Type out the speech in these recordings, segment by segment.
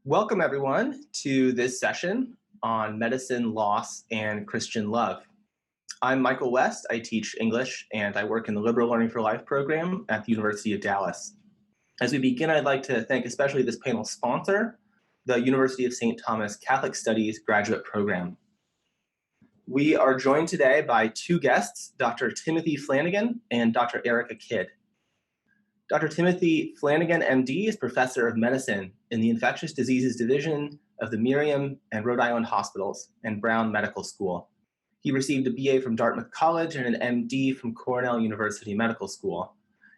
Welcome, everyone, to this session on medicine, loss, and Christian love. I'm Michael West. I teach English, and I work in the Liberal Learning for Life program at the University of Dallas. As we begin, I'd like to thank especially this panel's sponsor, the University of St. Thomas Catholic Studies graduate program. We are joined today by two guests, Dr. Timothy Flanigan and Dr. Erika Kidd. Dr. Timothy Flanigan, MD, is professor of medicine in the Infectious Diseases Division of the Miriam and Rhode Island Hospitals and Brown Medical School. He received a BA from Dartmouth College and an MD from Cornell University Medical School.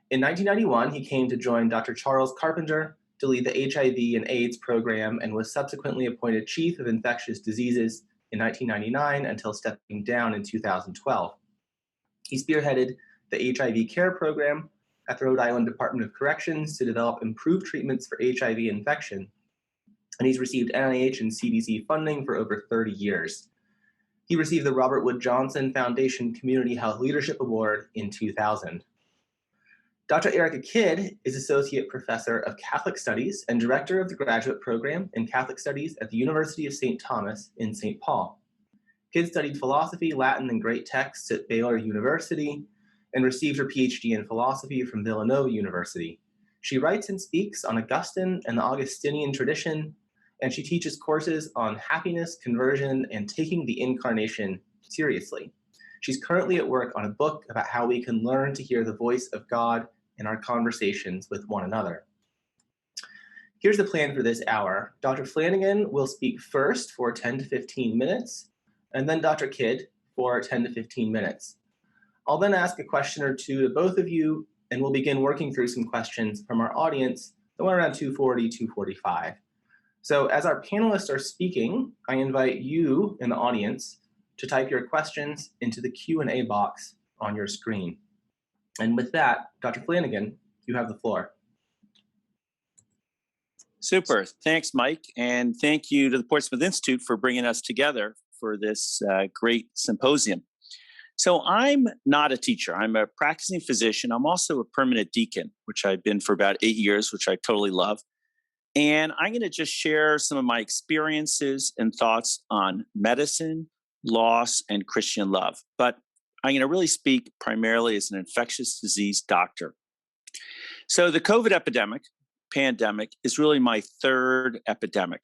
In 1991, he came to join Dr. Charles Carpenter to lead the HIV and AIDS program and was subsequently appointed Chief of Infectious Diseases in 1999 until stepping down in 2012. He spearheaded the HIV care program at the Rhode Island Department of Corrections to develop improved treatments for HIV infection, and he's received NIH and CDC funding for over 30 years. He received the Robert Wood Johnson Foundation Community Health Leadership Award in 2000. Dr. Erika Kidd is Associate Professor of Catholic Studies and Director of the Graduate Program in Catholic Studies at the University of St. Thomas in St. Paul. Kidd studied philosophy, Latin, and great texts at Baylor University and received her PhD in philosophy from Villanova University. She writes and speaks on Augustine and the Augustinian tradition, and she teaches courses on happiness, conversion, and taking the incarnation seriously. She's currently at work on a book about how we can learn to hear the voice of God in our conversations with one another. Here's the plan for this hour. Dr. Flanigan will speak first for 10 to 15 minutes, and then Dr. Kidd for 10 to 15 minutes. I'll then ask a question or two to both of you, and we'll begin working through some questions from our audience somewhere around 2:40, 2:45. So as our panelists are speaking, I invite you in the audience to type your questions into the Q&A box on your screen. And with that, Dr. Flanigan, you have the floor. Super. Thanks, Mike. And thank you to the Portsmouth Institute for bringing us together for this great symposium. So I'm not a teacher. I'm a practicing physician. I'm also a permanent deacon, which I've been for about 8 years, which I totally love. And I'm going to just share some of my experiences and thoughts on medicine, loss, and Christian love. But I'm going to really speak primarily as an infectious disease doctor. So the COVID pandemic, is really my third epidemic.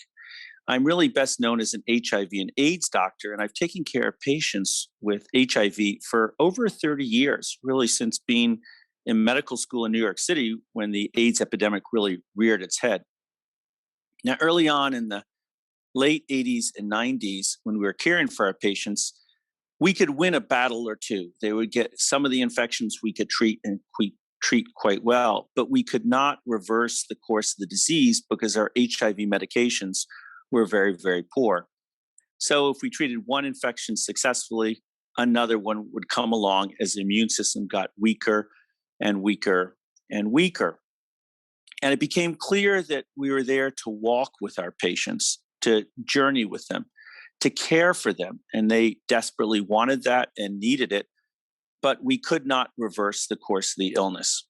I'm really best known as an HIV and AIDS doctor, and I've taken care of patients with HIV for over 30 years, really since being in medical school in New York City when the AIDS epidemic really reared its head. Now, early on in the late 80s and 90s, when we were caring for our patients, we could win a battle or two. They would get some of the infections we could treat and treat quite well, but we could not reverse the course of the disease because our HIV medications were very, very poor. So if we treated one infection successfully, another one would come along as the immune system got weaker and weaker and weaker. And it became clear that we were there to walk with our patients, to journey with them, to care for them. And they desperately wanted that and needed it, but we could not reverse the course of the illness.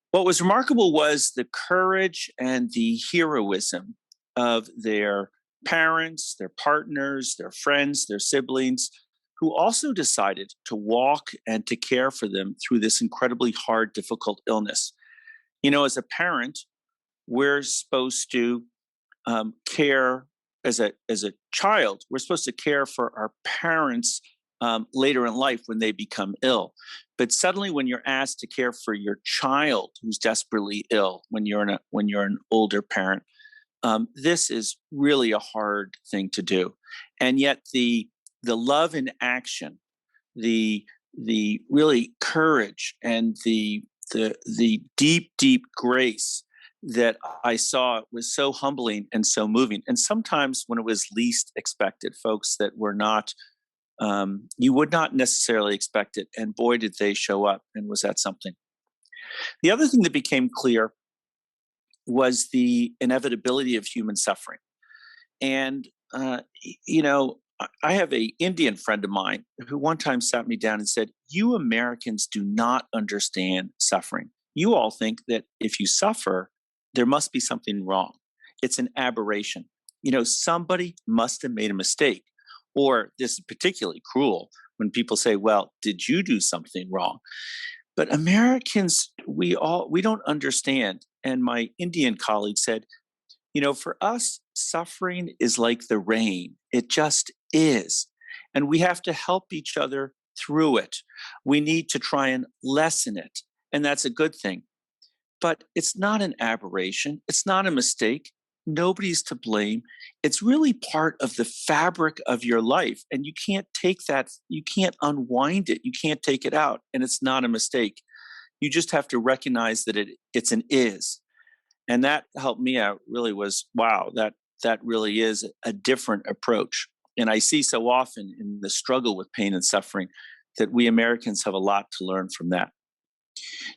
What was remarkable was the courage and the heroism of their parents, their partners, their friends, their siblings, who also decided to walk and to care for them through this incredibly hard, difficult illness. You know, as a parent, we're supposed to care as a child. We're supposed to care for our parents later in life when they become ill. But suddenly, when you're asked to care for your child who's desperately ill, when you're an older parent, this is really a hard thing to do. And yet the love in action, the really courage and the deep, deep grace that I saw was so humbling and so moving. And sometimes when it was least expected, folks that were not, you would not necessarily expect it. And boy, did they show up. And was that something? The other thing that became clear was the inevitability of human suffering. And, I have an Indian friend of mine who one time sat me down and said, "You Americans do not understand suffering. You all think that if you suffer, there must be something wrong. It's an aberration. You know, somebody must have made a mistake. Or this is particularly cruel when people say, well, did you do something wrong? But Americans, we don't understand. And my Indian colleague said, you know, for us, suffering is like the rain. It just is. And we have to help each other through it. We need to try and lessen it. And that's a good thing. But it's not an aberration. It's not a mistake. Nobody's to blame. It's really part of the fabric of your life. And you can't take that, you can't unwind it. You can't take it out. And it's not a mistake. You just have to recognize that it's an is. And that helped me out really was, wow, that really is a different approach. And I see so often in the struggle with pain and suffering that we Americans have a lot to learn from that.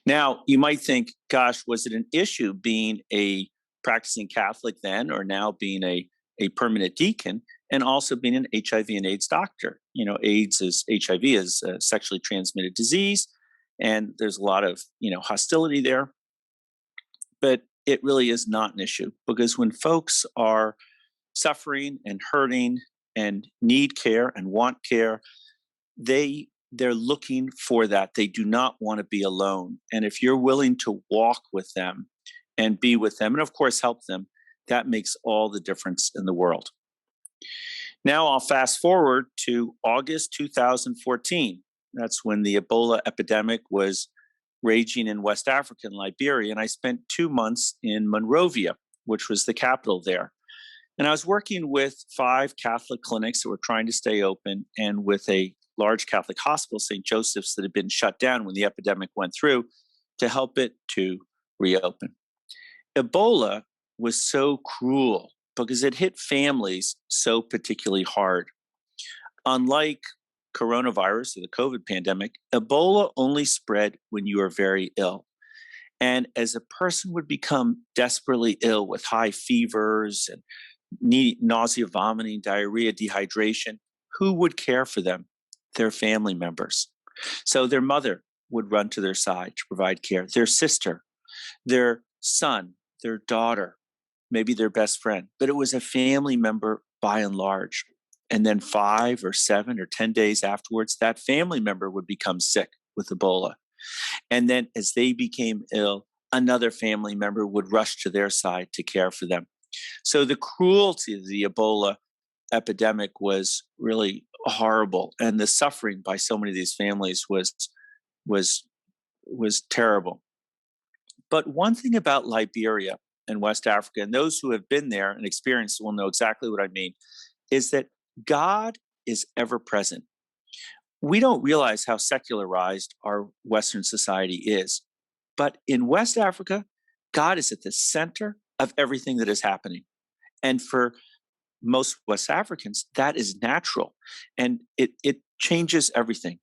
Now, you might think, gosh, was it an issue being a practicing Catholic then, or now being a permanent deacon, and also being an HIV and AIDS doctor? You know, HIV is a sexually transmitted disease, and there's a lot of, hostility there. But it really is not an issue, because when folks are suffering and hurting and need care and want care, they're looking for that. They do not want to be alone. And if you're willing to walk with them and be with them, and of course help them, that makes all the difference in the world. Now I'll fast forward to August 2014. That's when the Ebola epidemic was raging in West Africa and Liberia. And I spent 2 months in Monrovia, which was the capital there. And I was working with 5 Catholic clinics that were trying to stay open, and with a large Catholic hospital, St. Joseph's, that had been shut down when the epidemic went through, to help it to reopen. Ebola was so cruel because it hit families so particularly hard. Unlike coronavirus or the COVID pandemic, Ebola only spread when you are very ill. And as a person would become desperately ill with high fevers and nausea, vomiting, diarrhea, dehydration, who would care for them? Their family members. So their mother would run to their side to provide care, their sister, their son, their daughter, maybe their best friend. But it was a family member by and large. And then 5 or 7 or 10 days afterwards, that family member would become sick with Ebola. And then as they became ill, another family member would rush to their side to care for them. So the cruelty of the Ebola epidemic was really horrible, and the suffering by so many of these families was terrible. But one thing about Liberia and West Africa, and those who have been there and experienced will know exactly what I mean, is that God is ever present. We don't realize how secularized our Western society is, but in West Africa, God is at the center of everything that is happening. And for most West Africans, that is natural, and it changes everything.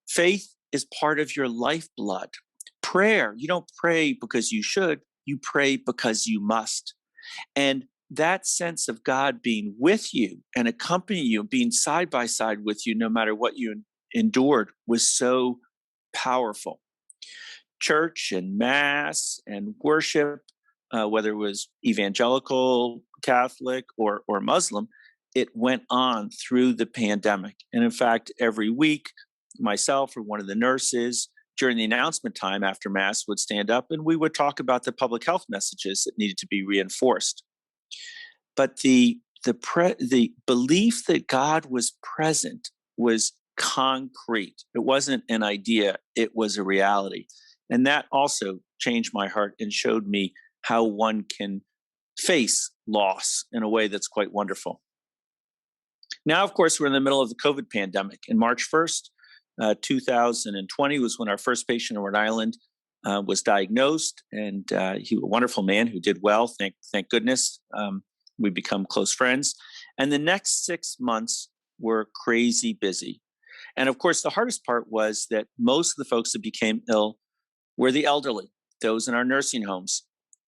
Faith is part of your lifeblood. Prayer, you don't pray because you should, you pray because you must. And that sense of God being with you and accompanying you, being side by side with you, no matter what you endured, was so powerful. Church and mass and worship, whether it was evangelical, Catholic, or Muslim, it went on through the pandemic. And in fact, every week, myself or one of the nurses during the announcement time after Mass would stand up, and we would talk about the public health messages that needed to be reinforced. But the belief that God was present was concrete. It wasn't an idea, it was a reality. And that also changed my heart and showed me how one can face loss in a way that's quite wonderful. Now, of course, we're in the middle of the COVID pandemic. And March 1st, 2020 was when our first patient in Rhode Island was diagnosed. And he was a wonderful man who did well, thank goodness. We become close friends. And the next 6 months were crazy busy. And of course, the hardest part was that most of the folks that became ill were the elderly, those in our nursing homes.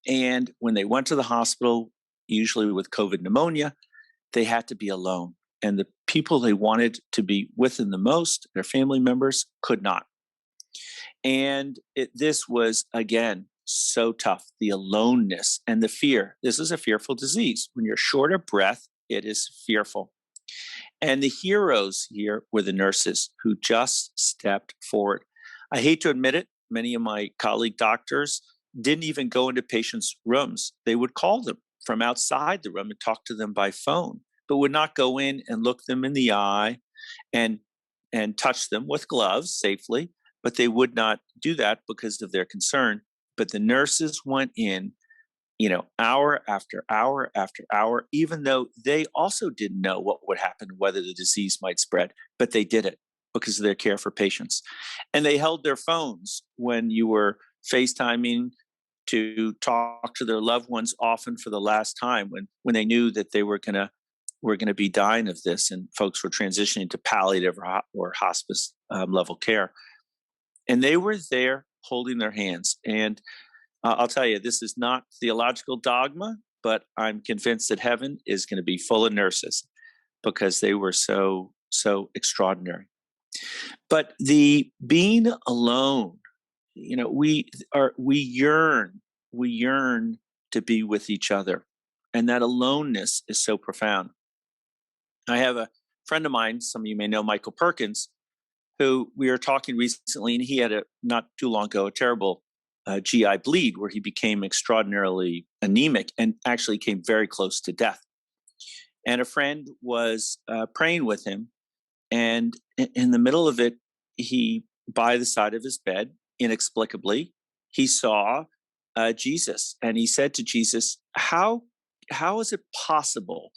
And when they went to the hospital, usually with COVID pneumonia, they had to be alone. And the people they wanted to be with them the most, their family members, could not. And this was, again, so tough. The aloneness and the fear. This is a fearful disease. When you're short of breath, it is fearful. And the heroes here were the nurses who just stepped forward. I hate to admit it, many of my colleague doctors didn't even go into patients' rooms. They would call them from outside the room and talk to them by phone, but would not go in and look them in the eye and touch them with gloves safely, but they would not do that because of their concern. But the nurses went in, hour after hour after hour, even though they also didn't know what would happen, whether the disease might spread, but they did it because of their care for patients. And they held their phones when you were FaceTiming to talk to their loved ones, often for the last time, when they knew that they were going to be dying of this, and folks were transitioning to palliative or hospice level care. And they were there holding their hands. And I'll tell you, this is not theological dogma, but I'm convinced that heaven is going to be full of nurses because they were so extraordinary. But the being alone, we yearn to be with each other, and that aloneness is so profound. I have a friend of mine, some of you may know Michael Perkins, who we were talking recently, and he had not too long ago, a terrible GI bleed where he became extraordinarily anemic and actually came very close to death. And a friend was praying with him, and in the middle of it, by the side of his bed, inexplicably, he saw Jesus, and he said to Jesus, how is it possible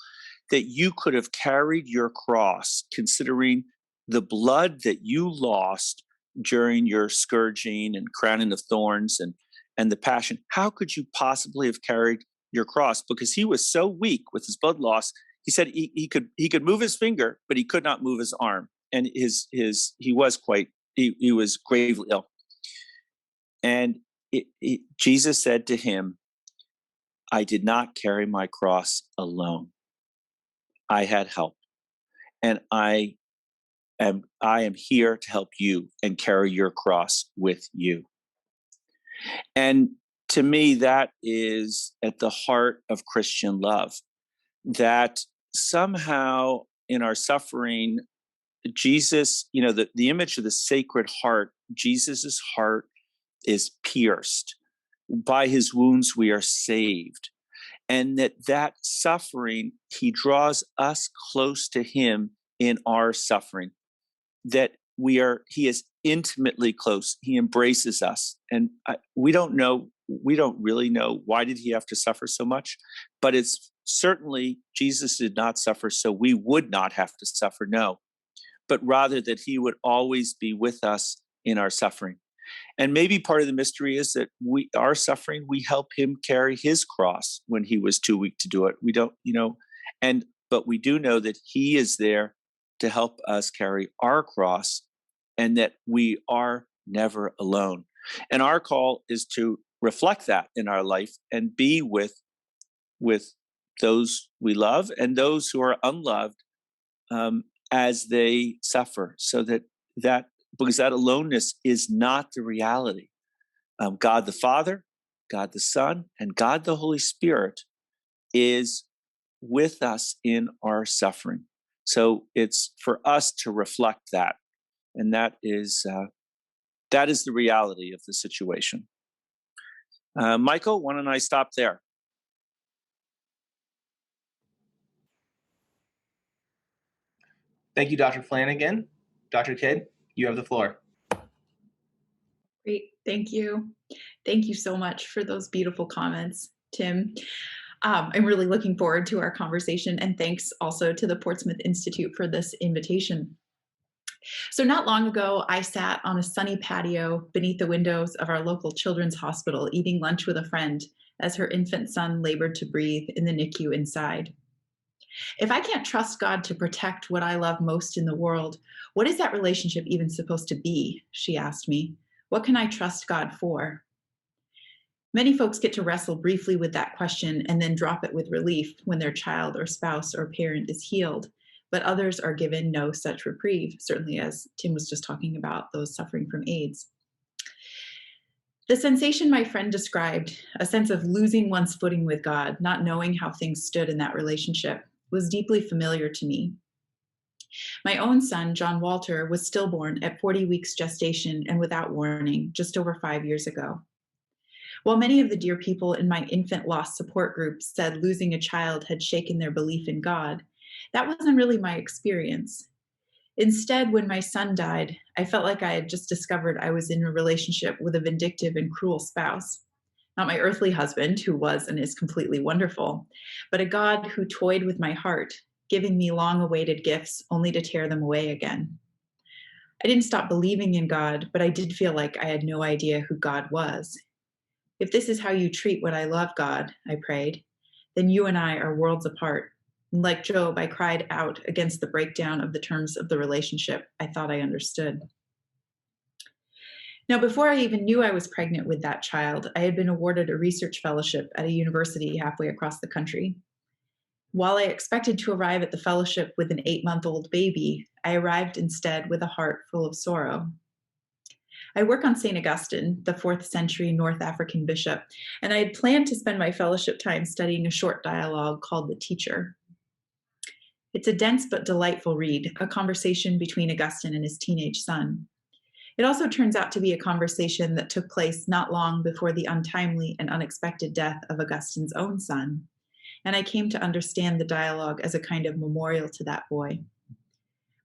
that you could have carried your cross, considering the blood that you lost during your scourging and crowning of thorns and the passion? How could you possibly have carried your cross? Because he was so weak with his blood loss. He said he could move his finger, but he could not move his arm, and he was gravely ill. And Jesus said to him, "I did not carry my cross alone. I had help, and I am here to help you and carry your cross with you." And to me, that is at the heart of Christian love, that somehow in our suffering, Jesus, the image of the Sacred Heart, Jesus's heart is pierced. By his wounds, we are saved. And that suffering, he draws us close to him in our suffering, that he is intimately close. He embraces us. And we don't really know why did he have to suffer so much, but it's certainly Jesus did not suffer so we would not have to suffer, no, but rather that he would always be with us in our suffering. And maybe part of the mystery is that our suffering, we help him carry his cross when he was too weak to do it. We don't, but we do know that he is there to help us carry our cross, and that we are never alone. And our call is to reflect that in our life and be with those we love and those who are unloved as they suffer, so that because that aloneness is not the reality. God the Father, God the Son, and God the Holy Spirit is with us in our suffering. So it's for us to reflect that, and that is the reality of the situation. Michael, why don't I stop there? Thank you, Dr. Flanigan. Dr. Kidd, you have the floor. Great, thank you. Thank you so much for those beautiful comments, Tim. I'm really looking forward to our conversation, and thanks also to the Portsmouth Institute for this invitation. So not long ago, I sat on a sunny patio beneath the windows of our local children's hospital eating lunch with a friend as her infant son labored to breathe in the NICU inside. If I can't trust God to protect what I love most in the world, what is that relationship even supposed to be? She asked me. What can I trust God for? Many folks get to wrestle briefly with that question and then drop it with relief when their child or spouse or parent is healed, but others are given no such reprieve, certainly as Tim was just talking about those suffering from AIDS. The sensation my friend described, a sense of losing one's footing with God, not knowing how things stood in that relationship, was deeply familiar to me. My own son, John Walter, was stillborn at 40 weeks gestation and without warning just over 5 years ago. While many of the dear people in my infant loss support group said losing a child had shaken their belief in God, that wasn't really my experience. Instead, when my son died, I felt like I had just discovered I was in a relationship with a vindictive and cruel spouse. Not my earthly husband, who was and is completely wonderful, but a God who toyed with my heart, giving me long-awaited gifts only to tear them away again. I didn't stop believing in God, but I did feel like I had no idea who God was. If this is how you treat what I love, God, I prayed, then you and I are worlds apart. Like Job, I cried out against the breakdown of the terms of the relationship I thought I understood. Now, before I even knew I was pregnant with that child, I had been awarded a research fellowship at a university halfway across the country. While I expected to arrive at the fellowship with an 8-month-old baby, I arrived instead with a heart full of sorrow. I work on St. Augustine, the 4th century North African bishop, and I had planned to spend my fellowship time studying a short dialogue called The Teacher. It's a dense but delightful read, a conversation between Augustine and his teenage son. It also turns out to be a conversation that took place not long before the untimely and unexpected death of Augustine's own son, and I came to understand the dialogue as a kind of memorial to that boy.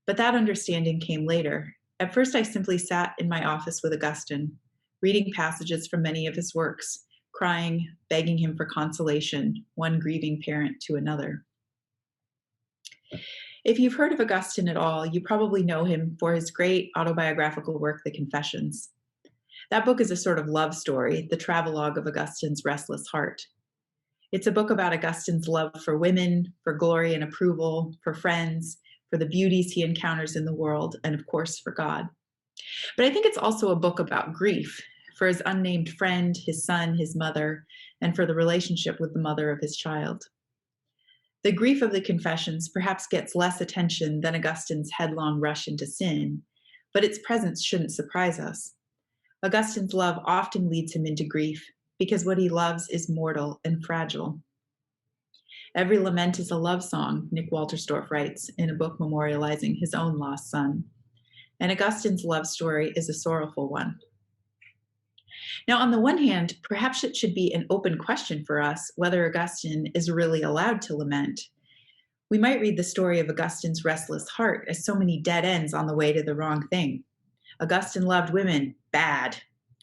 But that understanding came later. At first, I simply sat in my office with Augustine, reading passages from many of his works, crying, begging him for consolation, one grieving parent to another. If you've heard of Augustine at all, you probably know him for his great autobiographical work, The Confessions. That book is a sort of love story, the travelogue of Augustine's restless heart. It's a book about Augustine's love for women, for glory and approval, for friends, for the beauties he encounters in the world, and of course, for God. But I think it's also a book about grief, for his unnamed friend, his son, his mother, and for the relationship with the mother of his child. The grief of the Confessions perhaps gets less attention than Augustine's headlong rush into sin, but its presence shouldn't surprise us. Augustine's love often leads him into grief because what he loves is mortal and fragile. Every lament is a love song, Nick Walterstorff writes in a book memorializing his own lost son. And Augustine's love story is a sorrowful one. Now, on the one hand, perhaps it should be an open question for us whether Augustine is really allowed to lament. We might read the story of Augustine's restless heart as so many dead ends on the way to the wrong thing. Augustine loved women, bad.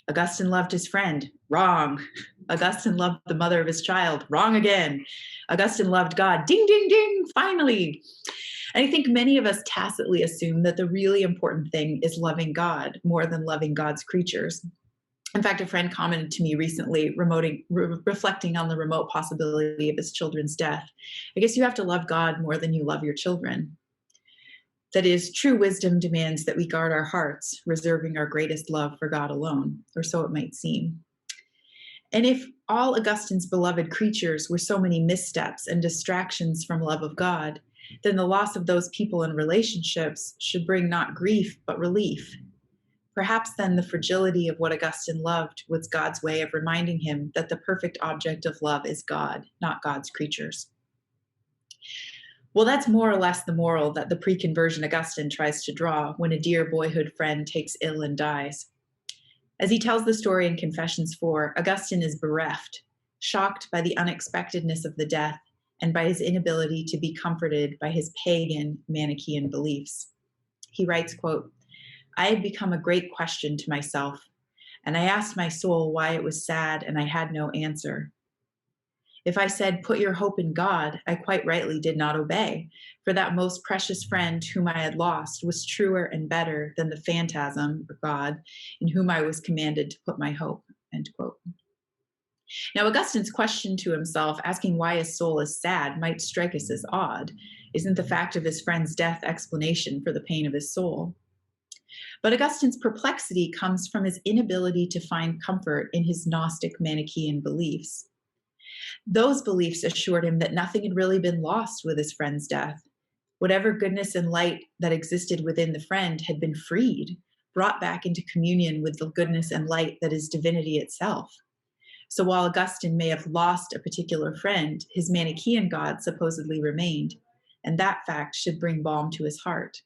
Augustine loved his friend, wrong. Augustine loved the mother of his child, wrong again. Augustine loved God, ding, ding, ding, finally. And I think many of us tacitly assume that the really important thing is loving God more than loving God's creatures. In fact, a friend commented to me recently, reflecting on the remote possibility of his children's death. I guess you have to love God more than you love your children. That is, true wisdom demands that we guard our hearts, reserving our greatest love for God alone, or so it might seem. And if all Augustine's beloved creatures were so many missteps and distractions from love of God, then the loss of those people and relationships should bring not grief, but relief. Perhaps then the fragility of what Augustine loved was God's way of reminding him that the perfect object of love is God, not God's creatures. Well, that's more or less the moral that the pre-conversion Augustine tries to draw when a dear boyhood friend takes ill and dies. As he tells the story in Confessions 4, Augustine is bereft, shocked by the unexpectedness of the death and by his inability to be comforted by his pagan Manichaean beliefs. He writes, quote, "I had become a great question to myself, and I asked my soul why it was sad, and I had no answer. If I said, 'Put your hope in God,' I quite rightly did not obey, for that most precious friend whom I had lost was truer and better than the phantasm of God in whom I was commanded to put my hope." End quote. Now, Augustine's question to himself, asking why his soul is sad, might strike us as odd. Isn't the fact of his friend's death explanation for the pain of his soul? But Augustine's perplexity comes from his inability to find comfort in his Gnostic Manichaean beliefs. Those beliefs assured him that nothing had really been lost with his friend's death. Whatever goodness and light that existed within the friend had been freed, brought back into communion with the goodness and light that is divinity itself. So while Augustine may have lost a particular friend, his Manichaean God supposedly remained, and that fact should bring balm to his heart.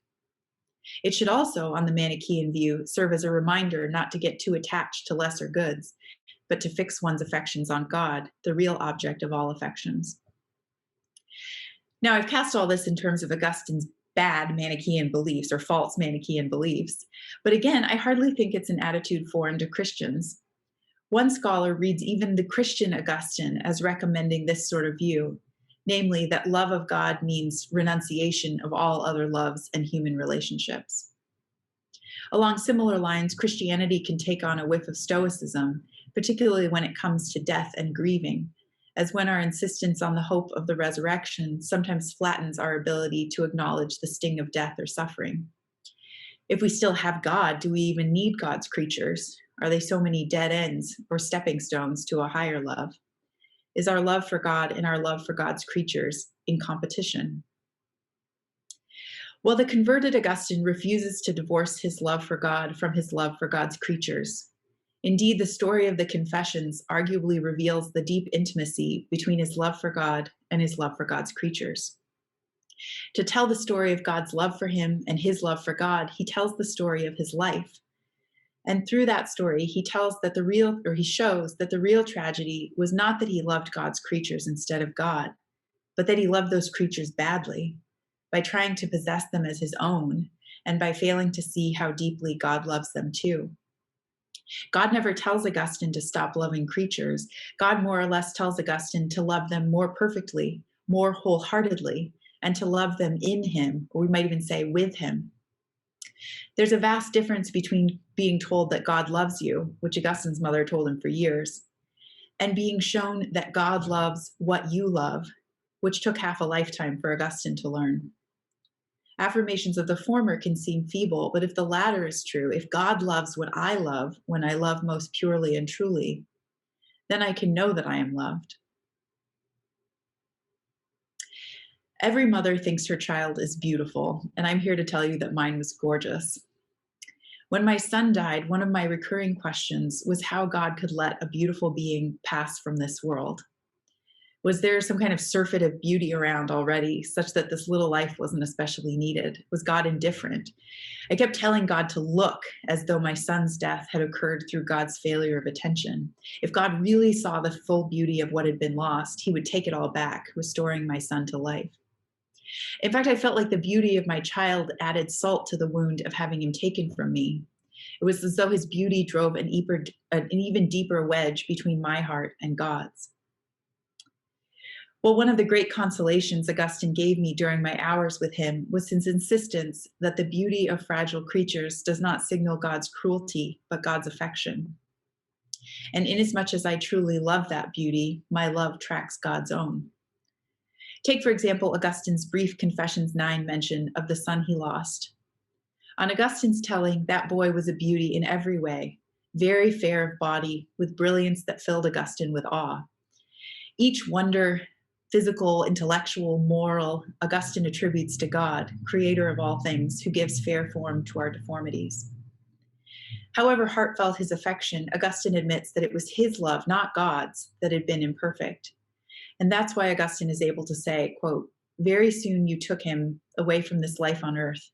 It should also, on the Manichaean view, serve as a reminder not to get too attached to lesser goods, but to fix one's affections on God, the real object of all affections. Now, I've cast all this in terms of Augustine's bad Manichaean beliefs or false Manichaean beliefs, but again, I hardly think it's an attitude foreign to Christians. One scholar reads even the Christian Augustine as recommending this sort of view, namely that love of God means renunciation of all other loves and human relationships. Along similar lines, Christianity can take on a whiff of Stoicism, particularly when it comes to death and grieving, as when our insistence on the hope of the resurrection sometimes flattens our ability to acknowledge the sting of death or suffering. If we still have God, do we even need God's creatures? Are they so many dead ends or stepping stones to a higher love? Is our love for God and our love for God's creatures in competition? Well, the converted Augustine refuses to divorce his love for God from his love for God's creatures. Indeed, the story of the Confessions arguably reveals the deep intimacy between his love for God and his love for God's creatures. To tell the story of God's love for him and his love for God, he tells the story of his life. And through that story, he shows that the real tragedy was not that he loved God's creatures instead of God, but that he loved those creatures badly, by trying to possess them as his own, and by failing to see how deeply God loves them too. God never tells Augustine to stop loving creatures. God more or less tells Augustine to love them more perfectly, more wholeheartedly, and to love them in him, or we might even say with him. There's a vast difference between being told that God loves you, which Augustine's mother told him for years, and being shown that God loves what you love, which took half a lifetime for Augustine to learn. Affirmations of the former can seem feeble, but if the latter is true, if God loves what I love when I love most purely and truly, then I can know that I am loved. Every mother thinks her child is beautiful, and I'm here to tell you that mine was gorgeous. When my son died, one of my recurring questions was how God could let a beautiful being pass from this world. Was there some kind of surfeit of beauty around already, such that this little life wasn't especially needed? Was God indifferent? I kept telling God to look, as though my son's death had occurred through God's failure of attention. If God really saw the full beauty of what had been lost, he would take it all back, restoring my son to life. In fact, I felt like the beauty of my child added salt to the wound of having him taken from me. It was as though his beauty drove an even deeper wedge between my heart and God's. Well, one of the great consolations Augustine gave me during my hours with him was his insistence that the beauty of fragile creatures does not signal God's cruelty, but God's affection. And inasmuch as I truly love that beauty, my love tracks God's own. Take, for example, Augustine's brief Confessions 9 mention of the son he lost. On Augustine's telling, that boy was a beauty in every way, very fair of body, with brilliance that filled Augustine with awe. Each wonder, physical, intellectual, moral, Augustine attributes to God, creator of all things, who gives fair form to our deformities. However heartfelt his affection, Augustine admits that it was his love, not God's, that had been imperfect. And that's why Augustine is able to say, quote, "Very soon you took him away from this life on earth,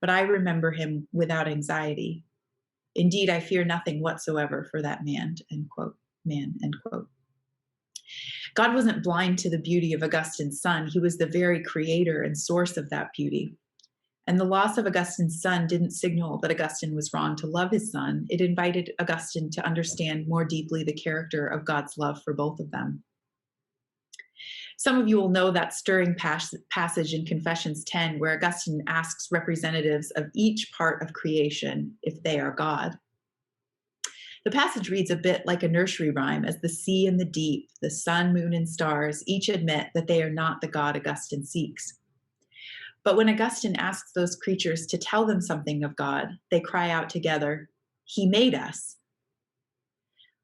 but I remember him without anxiety. Indeed, I fear nothing whatsoever for that man," end quote. God wasn't blind to the beauty of Augustine's son. He was the very creator and source of that beauty. And the loss of Augustine's son didn't signal that Augustine was wrong to love his son. It invited Augustine to understand more deeply the character of God's love for both of them. Some of you will know that stirring passage in Confessions 10, where Augustine asks representatives of each part of creation if they are God. The passage reads a bit like a nursery rhyme, as the sea and the deep, the sun, moon, and stars each admit that they are not the God Augustine seeks. But when Augustine asks those creatures to tell them something of God, they cry out together, "He made us."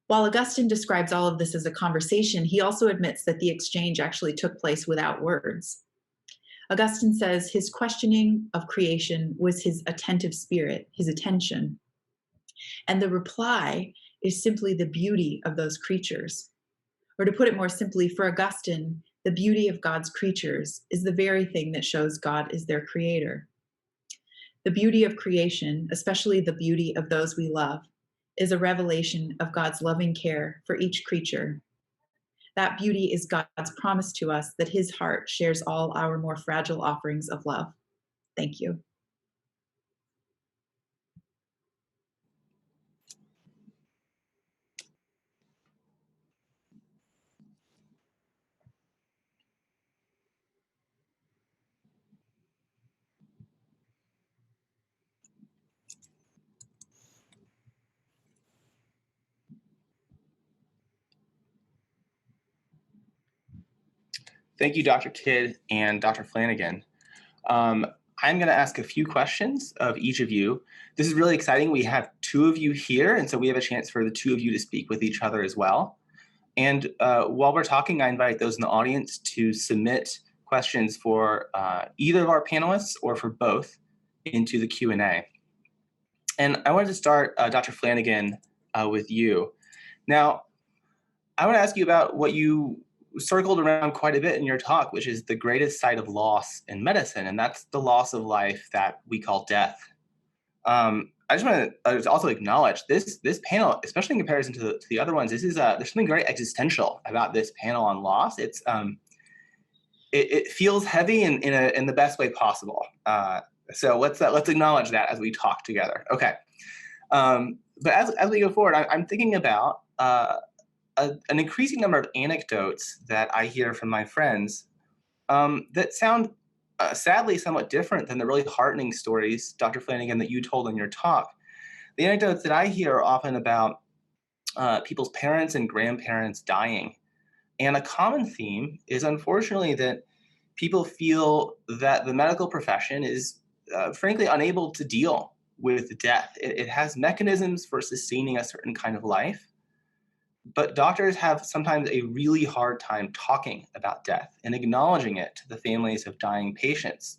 While Augustine describes all of this as a conversation, he also admits that the exchange actually took place without words. Augustine says his questioning of creation was his attentive spirit, his attention, And the reply is simply the beauty of those creatures. Or to put it more simply, for Augustine, the beauty of God's creatures is the very thing that shows God is their creator. The beauty of creation, especially the beauty of those we love, is a revelation of God's loving care for each creature. That beauty is God's promise to us that his heart shares all our more fragile offerings of love. Thank you. Thank you, Dr. Kidd and Dr. Flanigan. I'm going to ask a few questions of each of you. This is really exciting. We have two of you here, and so we have a chance for the two of you to speak with each other as well. And while we're talking, I invite those in the audience to submit questions for either of our panelists or for both into the Q&A. And I wanted to start, Dr. Flanigan, with you. Now, I want to ask you about what you circled around quite a bit in your talk, which is the greatest site of loss in medicine, and that's the loss of life that we call death. I just want to also acknowledge this panel, especially in comparison to the other ones. This is there's something very existential about this panel on loss. It's it feels heavy in the best way possible. So let's acknowledge that as we talk together. Okay, but as we go forward, I'm thinking about an increasing number of anecdotes that I hear from my friends that sound sadly somewhat different than the really heartening stories, Dr. Flanigan, that you told in your talk. The anecdotes that I hear are often about people's parents and grandparents dying. And a common theme is, unfortunately, that people feel that the medical profession is frankly unable to deal with death. It has mechanisms for sustaining a certain kind of life, but doctors have sometimes a really hard time talking about death and acknowledging it to the families of dying patients.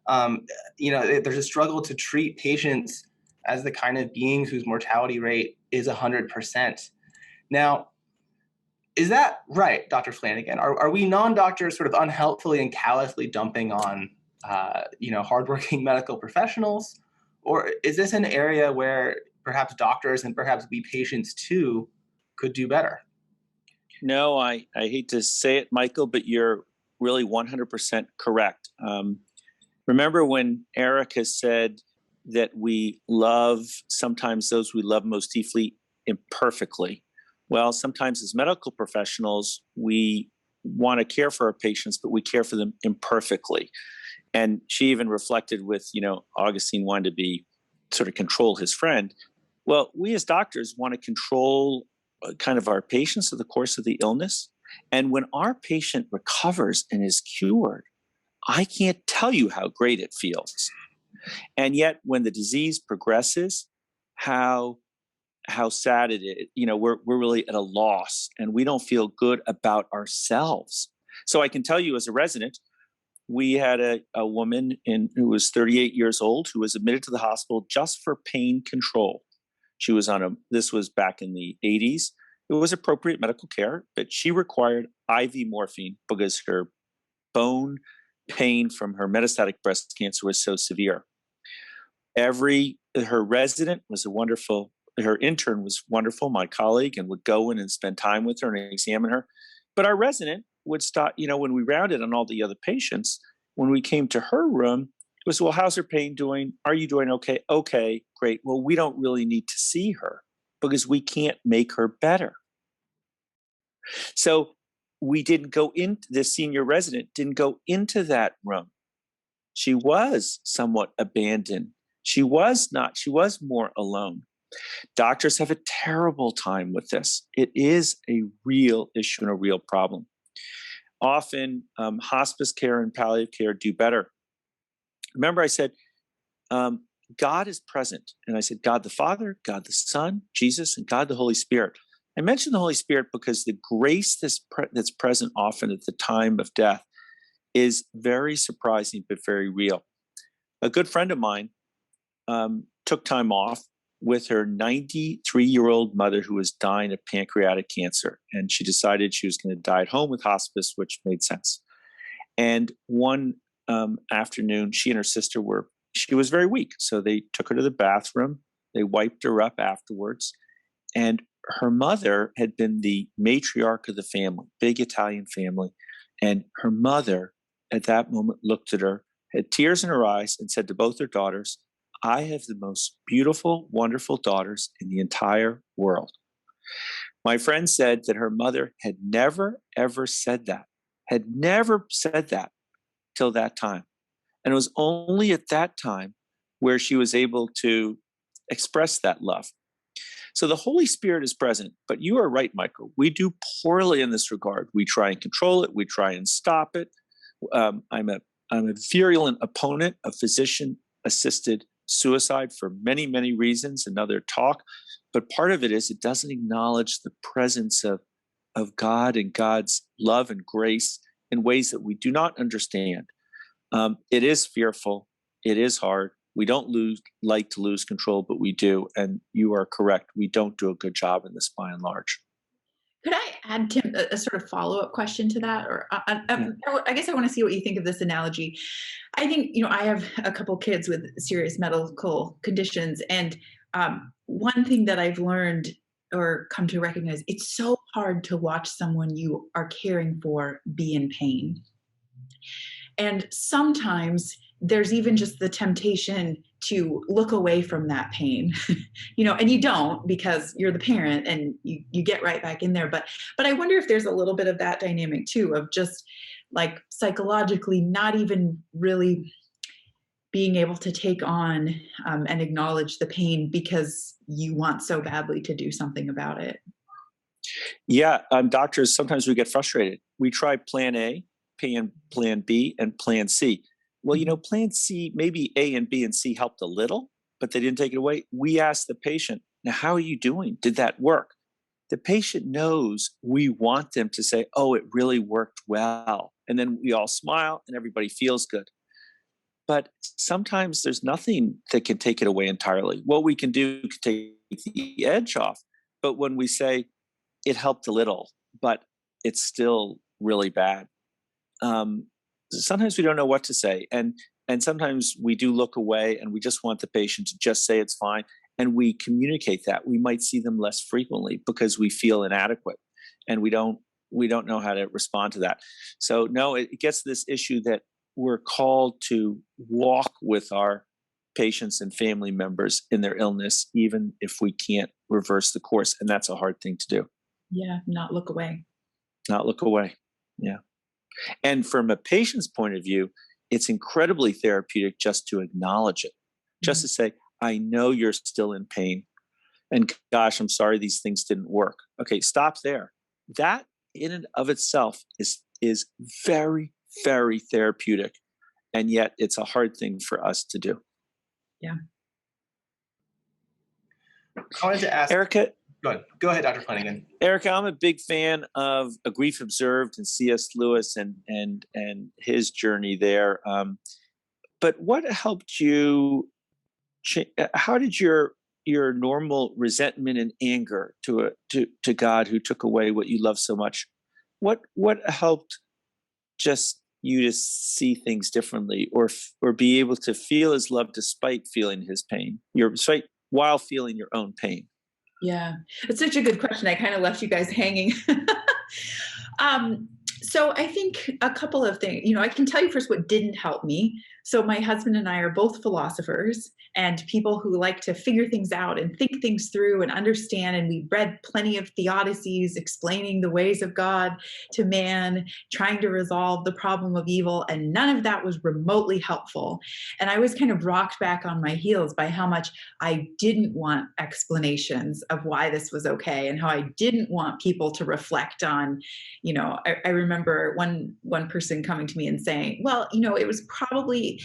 There's a struggle to treat patients as the kind of beings whose mortality rate is 100%. Now, is that right, Dr. Flanigan? Are we non-doctors sort of unhelpfully and callously dumping on, hardworking medical professionals? Or is this an area where perhaps doctors and perhaps we patients too could do better? No, I hate to say it, Michael, but you're really 100% correct. Remember when Erika said that we love sometimes those we love most deeply imperfectly? Well, sometimes as medical professionals, we want to care for our patients, but we care for them imperfectly. And she even reflected with, Augustine wanted to be sort of control his friend. Well, we as doctors want to control kind of our patients through the course of the illness. And when our patient recovers and is cured, I can't tell you how great it feels. And yet when the disease progresses, how sad it is, we're really at a loss and we don't feel good about ourselves. So I can tell you as a resident, we had a woman who was 38 years old who was admitted to the hospital just for pain control. She was this was back in the 80s. It was appropriate medical care, but she required IV morphine because her bone pain from her metastatic breast cancer was so severe. Her resident was her intern was wonderful, my colleague, and would go in and spend time with her and examine her. But our resident would stop, when we rounded on all the other patients, when we came to her room, it was, well, how's her pain doing? Are you doing okay? Okay, great. Well, we don't really need to see her because we can't make her better. So we didn't go into, the senior resident didn't go into that room. She was somewhat abandoned. She was more alone. Doctors have a terrible time with this. It is a real issue and a real problem. Often hospice care and palliative care do better. Remember I said, God is present. And I said, God the Father, God the Son, Jesus, and God the Holy Spirit. I mentioned the Holy Spirit because the grace that's present often at the time of death is very surprising, but very real. A good friend of mine took time off with her 93-year-old mother who was dying of pancreatic cancer. And she decided she was going to die at home with hospice, which made sense. And one afternoon, she and her sister she was very weak. So they took her to the bathroom. They wiped her up afterwards. And her mother had been the matriarch of the family, big Italian family. And her mother at that moment looked at her, had tears in her eyes, and said to both her daughters, "I have the most beautiful, wonderful daughters in the entire world." My friend said that her mother had never, ever said that, till that time. And it was only at that time where she was able to express that love. So the Holy Spirit is present, but you are right, Michael. We do poorly in this regard. We try and control it. We try and stop it. I'm a virulent opponent of physician-assisted suicide for many, many reasons, another talk. But part of it is it doesn't acknowledge the presence of God and God's love and grace in ways that we do not understand. It is fearful. It is hard. We don't like to lose control, but we do. And you are correct. We don't do a good job in this by and large. Could I add, Tim, a sort of follow-up question to that? Or I guess I want to see what you think of this analogy. I think, I have a couple kids with serious medical conditions. And one thing that I've learned or come to recognize, it's so hard to watch someone you are caring for be in pain. And sometimes there's even just the temptation to look away from that pain, and you don't, because you're the parent and you get right back in there. But I wonder if there's a little bit of that dynamic too, of just like psychologically not even really being able to take on and acknowledge the pain because you want so badly to do something about it. Yeah, doctors, sometimes we get frustrated. We try plan A, plan B, and plan C. Well, plan C, maybe A and B and C helped a little, but they didn't take it away. We asked the patient, "Now, how are you doing? Did that work?" The patient knows we want them to say, "Oh, it really worked well." And then we all smile and everybody feels good. But sometimes there's nothing that can take it away entirely. What we can do to take the edge off. But when we say it helped a little, but it's still really bad, sometimes we don't know what to say. And sometimes we do look away and we just want the patient to just say it's fine. And we communicate that. We might see them less frequently because we feel inadequate and we don't know how to respond to that. So no, it gets to this issue that we're called to walk with our patients and family members in their illness, even if we can't reverse the course. And that's a hard thing to do. Yeah, not look away. Not look away. Yeah. And from a patient's point of view, it's incredibly therapeutic just to acknowledge it, just to say, "I know you're still in pain. And gosh, I'm sorry these things didn't work." Okay, stop there. That in and of itself is very, very therapeutic. And yet it's a hard thing for us to do. Yeah. I wanted to ask Erika. Go ahead, Dr. Flanigan. Erika, I'm a big fan of A Grief Observed and C.S. Lewis and his journey there. But what helped you? How did your normal resentment and anger to God, who took away what you love so much, what helped just you to see things differently, or be able to feel His love despite feeling His pain, while feeling your own pain? Yeah, it's such a good question. I kind of left you guys hanging. So I think a couple of things, I can tell you first what didn't help me. So my husband and I are both philosophers and people who like to figure things out and think things through and understand. And we read plenty of theodicies explaining the ways of God to man, trying to resolve the problem of evil. And none of that was remotely helpful. And I was kind of rocked back on my heels by how much I didn't want explanations of why this was okay and how I didn't want people to reflect on, I remember one person coming to me and saying, "Well, it was probably,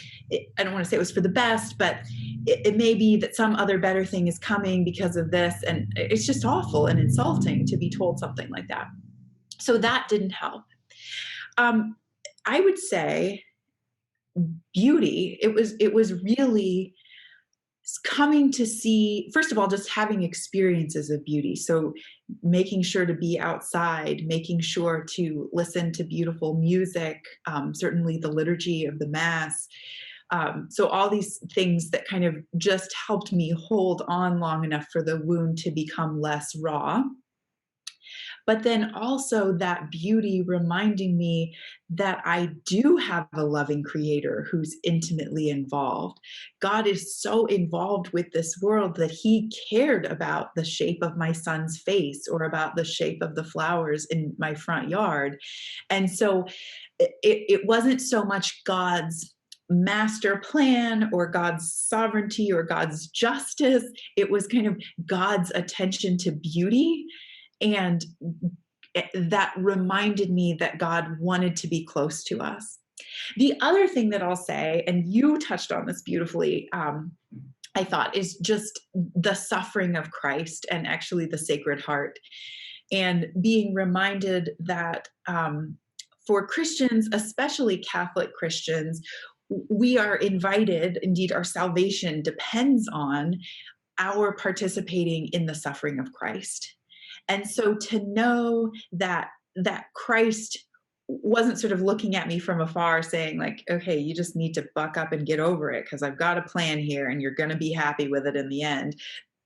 I don't want to say it was for the best, but it may be that some other better thing is coming because of this." And it's just awful and insulting to be told something like that. So that didn't help. I would say beauty. It was really coming to see, first of all, just having experiences of beauty. So making sure to be outside, making sure to listen to beautiful music, certainly the liturgy of the Mass. So all these things that kind of just helped me hold on long enough for the wound to become less raw. But then also that beauty reminding me that I do have a loving creator who's intimately involved. God is so involved with this world that he cared about the shape of my son's face or about the shape of the flowers in my front yard. And so it wasn't so much God's master plan or God's sovereignty or God's justice. It was kind of God's attention to beauty. And that reminded me that God wanted to be close to us. The other thing that I'll say, and you touched on this beautifully, I thought, is just the suffering of Christ and actually the Sacred Heart. And being reminded that for Christians, especially Catholic Christians, we are invited, indeed, our salvation depends on our participating in the suffering of Christ. And so to know that Christ wasn't sort of looking at me from afar saying like, okay, you just need to buck up and get over it because I've got a plan here and you're going to be happy with it in the end.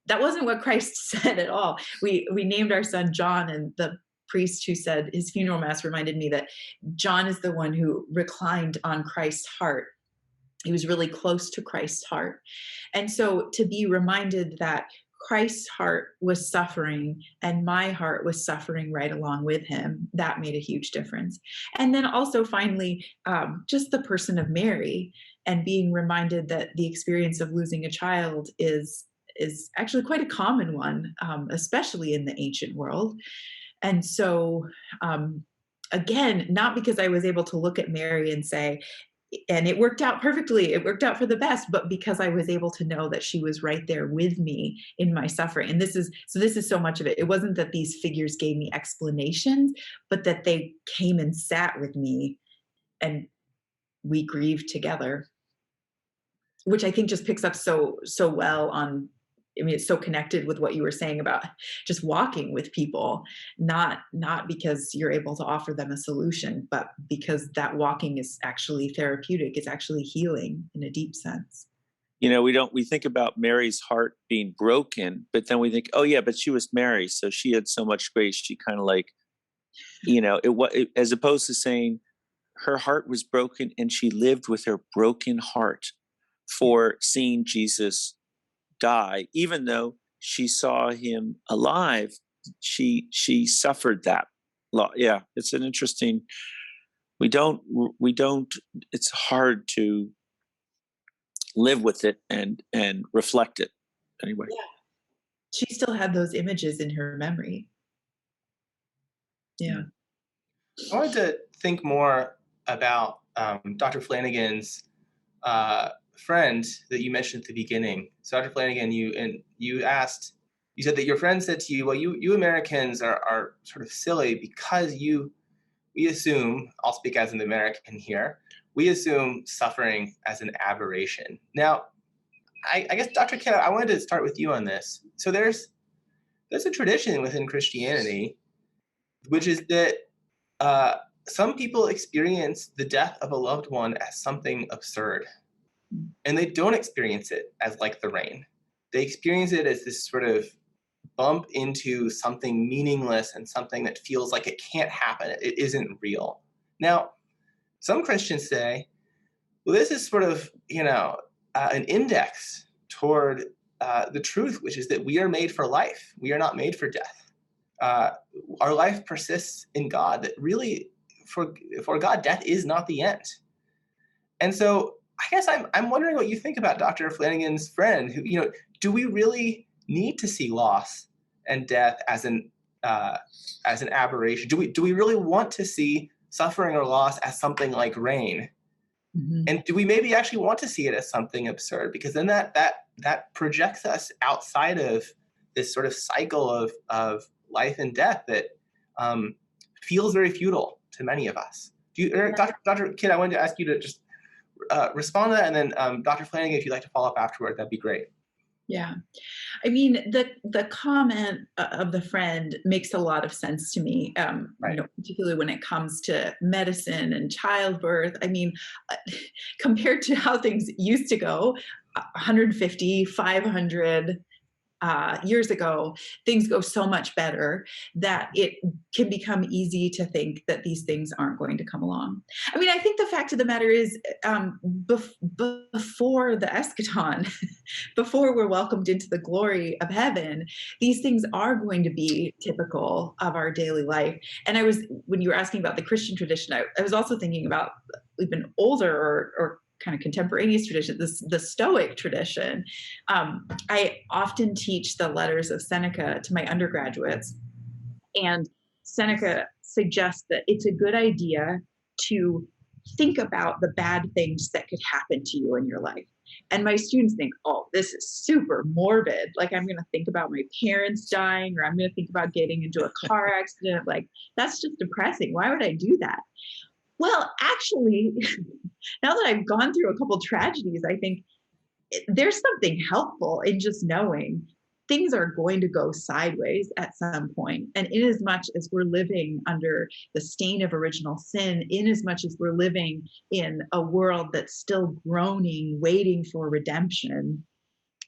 That wasn't what Christ said at all. We named our son John, and the priest who said his funeral mass reminded me that John is the one who reclined on Christ's heart. He was really close to Christ's heart. And so to be reminded that Christ's heart was suffering and my heart was suffering right along with him, that made a huge difference. And then also finally, just the person of Mary, and being reminded that the experience of losing a child is actually quite a common one, especially in the ancient world. And so again, not because I was able to look at Mary and say, and it worked out perfectly, it worked out for the best, but because I was able to know that she was right there with me in my suffering. And this is so much of it. It wasn't that these figures gave me explanations, but that they came and sat with me and we grieved together, which I think just picks up so well on, I mean, it's so connected with what you were saying about just walking with people, not because you're able to offer them a solution, but because that walking is actually therapeutic. It's actually healing in a deep sense. You know, we think about Mary's heart being broken, but then we think, oh yeah, but she was Mary, so she had so much grace. She kind of like, you know, as opposed to saying her heart was broken and she lived with her broken heart for seeing Jesus die. Even though she saw him alive, she suffered that. Yeah, it's an interesting. We don't. It's hard to live with it and reflect it. Anyway, yeah. She still had those images in her memory. Yeah. I wanted to think more about Dr. Flanigan's friend that you mentioned at the beginning. So Dr. Flanigan, you said that your friend said to you, well, you Americans are sort of silly because we assume, I'll speak as an American here, we assume suffering as an aberration. Now, I guess, Dr. Kidd, I wanted to start with you on this. So there's a tradition within Christianity, which is that some people experience the death of a loved one as something absurd. And they don't experience it as like the rain. They experience it as this sort of bump into something meaningless and something that feels like it can't happen. It isn't real. Now, some Christians say, well, this is sort of, an index toward the truth, which is that we are made for life. We are not made for death. Our life persists in God, that really, for God, death is not the end. And so I guess I'm wondering what you think about Dr. Flanigan's friend, who, do we really need to see loss and death as an aberration? Do we really want to see suffering or loss as something like rain? Mm-hmm. And do we maybe actually want to see it as something absurd? Because then that projects us outside of this sort of cycle of life and death that feels very futile to many of us. Dr. Kidd, I wanted to ask you to just respond to that, and then Dr. Flanigan, if you'd like to follow up afterward, that'd be great. Yeah. I mean, the comment of the friend makes a lot of sense to me, Right. particularly when it comes to medicine and childbirth. I mean, uh, compared to how things used to go, 150, 500 years ago, things go so much better that it can become easy to think that these things aren't going to come along. I mean, I think the fact of the matter is, before the eschaton, before we're welcomed into the glory of heaven, these things are going to be typical of our daily life. And when you were asking about the Christian tradition, I was also thinking about even older or kind of contemporaneous tradition, the Stoic tradition. I often teach the letters of Seneca to my undergraduates, and Seneca suggests that it's a good idea to think about the bad things that could happen to you in your life. And my students think, oh, this is super morbid. Like, I'm going to think about my parents dying, or I'm going to think about getting into a car accident. Like, that's just depressing. Why would I do that? Well, actually, now that I've gone through a couple tragedies, I think there's something helpful in just knowing things are going to go sideways at some point. And in as much as we're living under the stain of original sin, in as much as we're living in a world that's still groaning, waiting for redemption,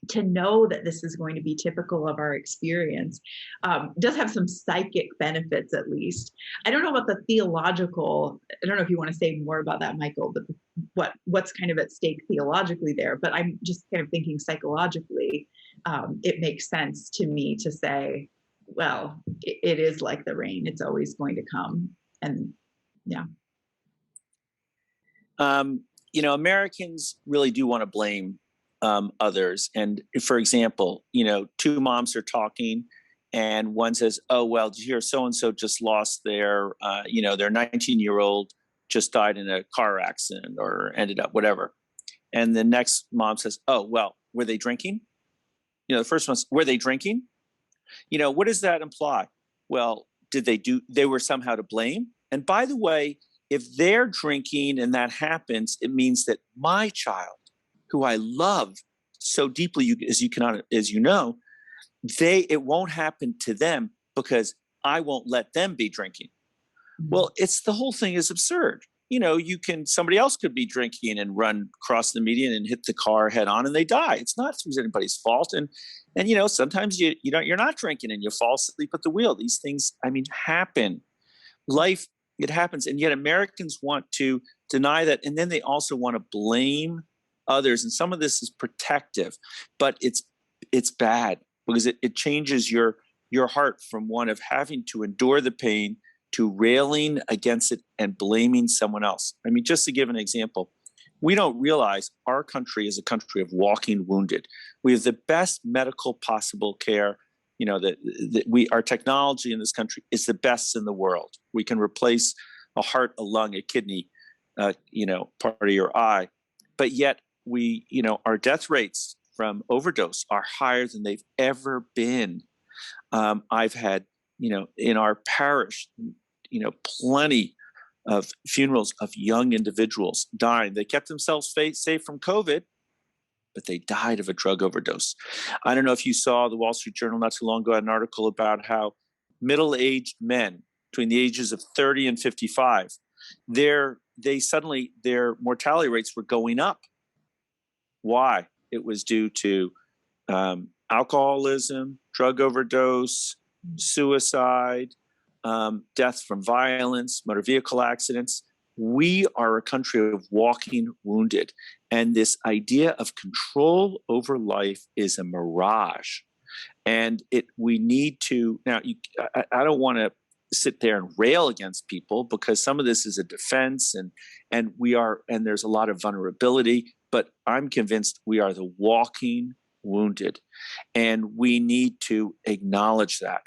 to know that this is going to be typical of our experience does have some psychic benefits, at least. I don't know about the theological. I don't know if you want to say more about that, Michael, but what's kind of at stake theologically there. But I'm just kind of thinking psychologically, it makes sense to me to say, well, it is like the rain. It's always going to come. And yeah. Americans really do want to blame others. And for example, two moms are talking and one says, oh, well, did you hear so-and-so just lost their 19-year-old just died in a car accident or ended up whatever. And the next mom says, oh, well, were they drinking? The first one's, were they drinking? What does that imply? Well, they were somehow to blame. And by the way, if they're drinking and that happens, it means that my child, who I love so deeply, as you know, it won't happen to them because I won't let them be drinking. Mm-hmm. Well, the whole thing is absurd. Somebody else could be drinking and run across the median and hit the car head on and they die. It's not anybody's fault. And sometimes you're not drinking and you fall asleep at the wheel. These things, happen. Life, it happens. And yet Americans want to deny that. And then they also want to blame others. And some of this is protective, but it's bad because it changes your heart from one of having to endure the pain to railing against it and blaming someone else. Just to give an example, we don't realize our country is a country of walking wounded. We have the best medical possible care. Our technology in this country is the best in the world. We can replace a heart, a lung, a kidney, part of your eye. But yet our death rates from overdose are higher than they've ever been. I've had, in our parish, plenty of funerals of young individuals dying. They kept themselves safe from COVID, but they died of a drug overdose. I don't know if you saw the Wall Street Journal not too long ago, an article about how middle-aged men between the ages of 30 and 55, their mortality rates were going up. Why? It was due to alcoholism, drug overdose, suicide, death from violence, motor vehicle accidents. We are a country of walking wounded. And this idea of control over life is a mirage. And we need to, now, I don't want to sit there and rail against people because some of this is a defense and there's a lot of vulnerability, but I'm convinced we are the walking wounded and we need to acknowledge that.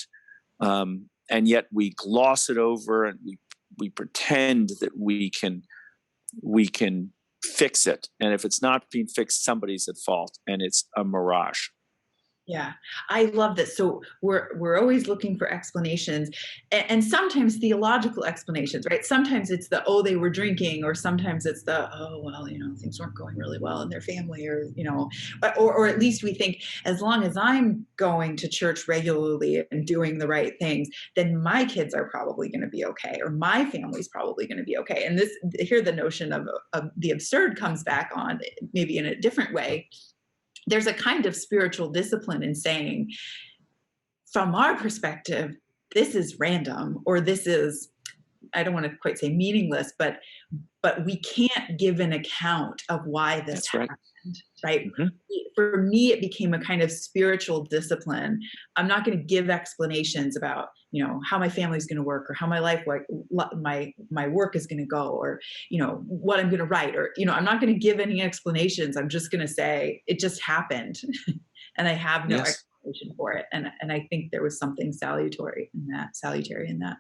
And yet we gloss it over and we pretend that we can fix it. And if it's not being fixed, somebody's at fault and it's a mirage. Yeah, I love this. So we're always looking for explanations, and sometimes theological explanations, right? Sometimes it's the, oh, they were drinking, or sometimes it's the, oh, well, things weren't going really well in their family, or or at least we think, as long as I'm going to church regularly and doing the right things, then my kids are probably going to be okay, or my family's probably going to be okay. And here the notion of the absurd comes back on, maybe in a different way. There's a kind of spiritual discipline in saying, from our perspective, this is random, or this is, I don't want to quite say meaningless, but we can't give an account of why this happened, right? Mm-hmm. For me, it became a kind of spiritual discipline. I'm not going to give explanations about, how my family's going to work, or how my life work, my work is going to go, or, what I'm going to write, or, I'm not going to give any explanations. I'm just going to say it just happened and I have no explanation for it. And I think there was something salutary in that.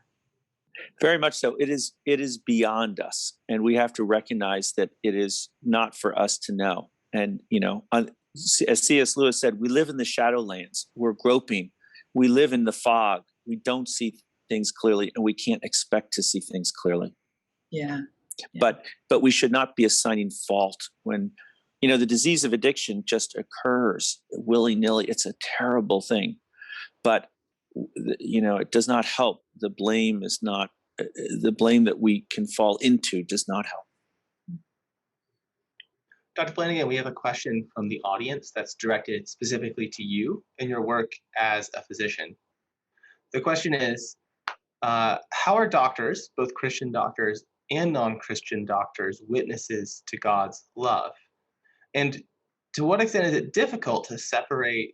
Very much so. It is beyond us, and we have to recognize that it is not for us to know. And as C.S. Lewis said, we live in the shadowlands. We're groping. We live in the fog. We don't see things clearly, and we can't expect to see things clearly. Yeah. But we should not be assigning fault when the disease of addiction just occurs willy-nilly. It's a terrible thing, but it does not help. The blame is not the blame that we can fall into does not help. Dr. Flanigan, we have a question from the audience that's directed specifically to you and your work as a physician. The question is, how are doctors, both Christian doctors and non-Christian doctors, witnesses to God's love? And to what extent is it difficult to separate